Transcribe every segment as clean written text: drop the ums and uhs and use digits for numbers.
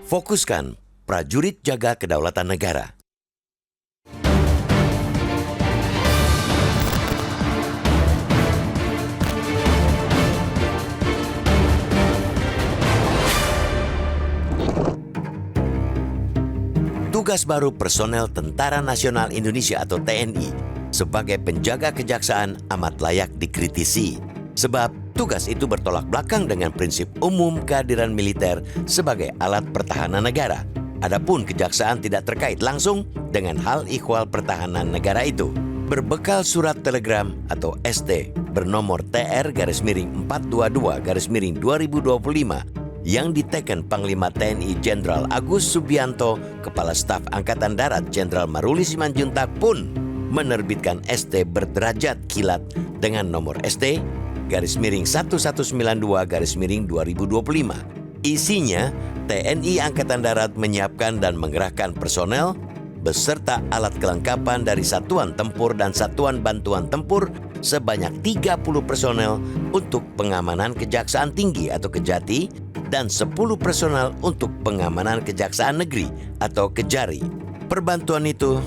Fokuskan, prajurit jaga kedaulatan negara. Tugas baru personel Tentara Nasional Indonesia atau TNI sebagai penjaga kejaksaan amat layak dikritisi. Sebab tugas itu bertolak belakang dengan prinsip umum kehadiran militer sebagai alat pertahanan negara. Adapun kejaksaan tidak terkait langsung dengan hal ihwal pertahanan negara itu. Berbekal surat telegram atau ST bernomor TR-422-2025 yang diteken Panglima TNI Jenderal Agus Subianto, Kepala Staf Angkatan Darat Jenderal Maruli Simanjuntak pun menerbitkan ST berderajat kilat dengan nomor ST /1192/2025. Isinya, TNI Angkatan Darat menyiapkan dan mengerahkan personel beserta alat kelengkapan dari satuan tempur dan satuan bantuan tempur sebanyak 30 personel untuk pengamanan Kejaksaan Tinggi atau Kejati dan 10 personel untuk pengamanan Kejaksaan Negeri atau Kejari. Perbantuan itu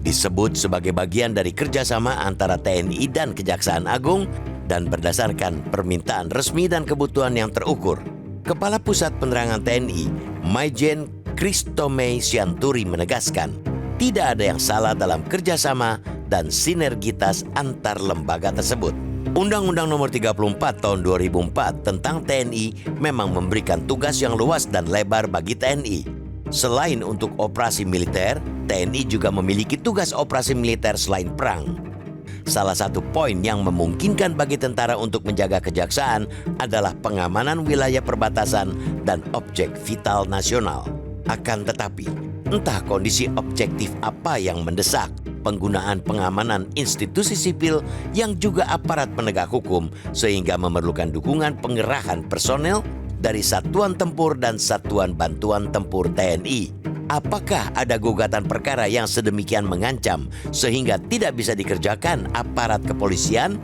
disebut sebagai bagian dari kerjasama antara TNI dan Kejaksaan Agung dan berdasarkan permintaan resmi dan kebutuhan yang terukur. Kepala Pusat Penerangan TNI, Maijen Kristomei Sianturi menegaskan, tidak ada yang salah dalam kerjasama dan sinergitas antar lembaga tersebut. Undang-Undang Nomor 34 Tahun 2004 tentang TNI memang memberikan tugas yang luas dan lebar bagi TNI. Selain untuk operasi militer, TNI juga memiliki tugas operasi militer selain perang. Salah satu poin yang memungkinkan bagi tentara untuk menjaga kejaksaan adalah pengamanan wilayah perbatasan dan objek vital nasional. Akan tetapi, entah kondisi objektif apa yang mendesak penggunaan pengamanan institusi sipil yang juga aparat penegak hukum sehingga memerlukan dukungan pengerahan personel dari Satuan Tempur dan Satuan Bantuan Tempur TNI. Apakah ada gugatan perkara yang sedemikian mengancam sehingga tidak bisa dikerjakan aparat kepolisian?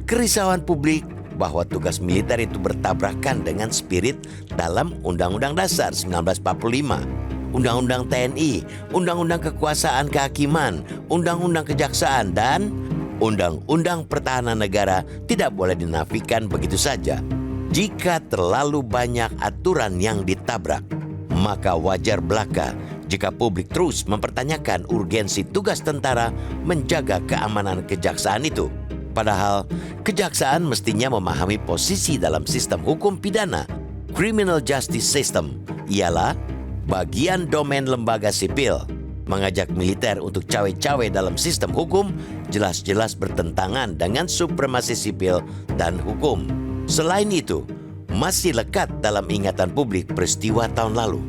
Kerisauan publik bahwa tugas militer itu bertabrakan dengan spirit dalam Undang-Undang Dasar 1945, Undang-Undang TNI, Undang-Undang Kekuasaan Kehakiman, Undang-Undang Kejaksaan, dan Undang-Undang Pertahanan Negara tidak boleh dinafikan begitu saja. Jika terlalu banyak aturan yang ditabrak, maka wajar belaka jika publik terus mempertanyakan urgensi tugas tentara menjaga keamanan kejaksaan itu. Padahal, kejaksaan mestinya memahami posisi dalam sistem hukum pidana, criminal justice system, ialah bagian domain lembaga sipil. Mengajak militer untuk cawe-cawe dalam sistem hukum jelas-jelas bertentangan dengan supremasi sipil dan hukum. Selain itu, masih lekat dalam ingatan publik peristiwa tahun lalu,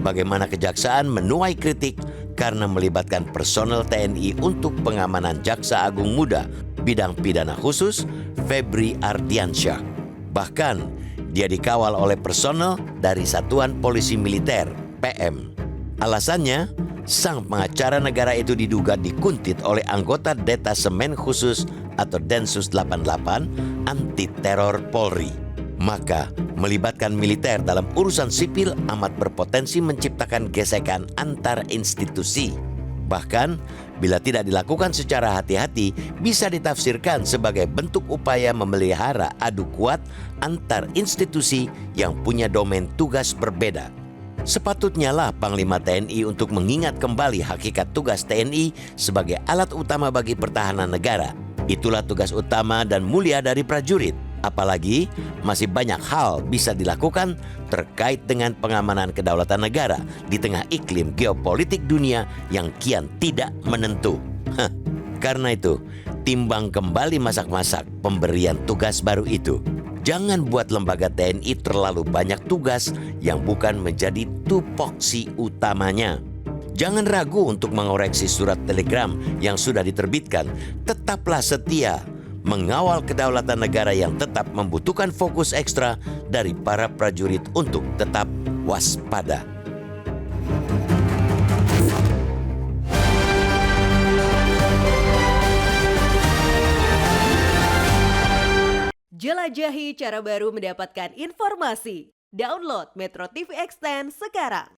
bagaimana kejaksaan menuai kritik karena melibatkan personel TNI untuk pengamanan Jaksa Agung Muda bidang pidana khusus Febri Ardiansyah. Bahkan, dia dikawal oleh personel dari Satuan Polisi Militer PM. Alasannya, sang pengacara negara itu diduga dikuntit oleh anggota Detasemen Khusus atau Densus 88 Anti Teror Polri. Maka, melibatkan militer dalam urusan sipil amat berpotensi menciptakan gesekan antar institusi. Bahkan, bila tidak dilakukan secara hati-hati, bisa ditafsirkan sebagai bentuk upaya memelihara adu kuat antar institusi yang punya domain tugas berbeda. Sepatutnya lah Panglima TNI untuk mengingat kembali hakikat tugas TNI sebagai alat utama bagi pertahanan negara. Itulah tugas utama dan mulia dari prajurit. Apalagi masih banyak hal bisa dilakukan terkait dengan pengamanan kedaulatan negara di tengah iklim geopolitik dunia yang kian tidak menentu. Karena itu, timbang kembali masak-masak pemberian tugas baru itu. Jangan buat lembaga TNI terlalu banyak tugas yang bukan menjadi tupoksi utamanya. Jangan ragu untuk mengoreksi surat telegram yang sudah diterbitkan. Tetaplah setia mengawal kedaulatan negara yang tetap membutuhkan fokus ekstra dari para prajurit untuk tetap waspada. Jelajahi cara baru mendapatkan informasi. Download Metro TV Extend sekarang.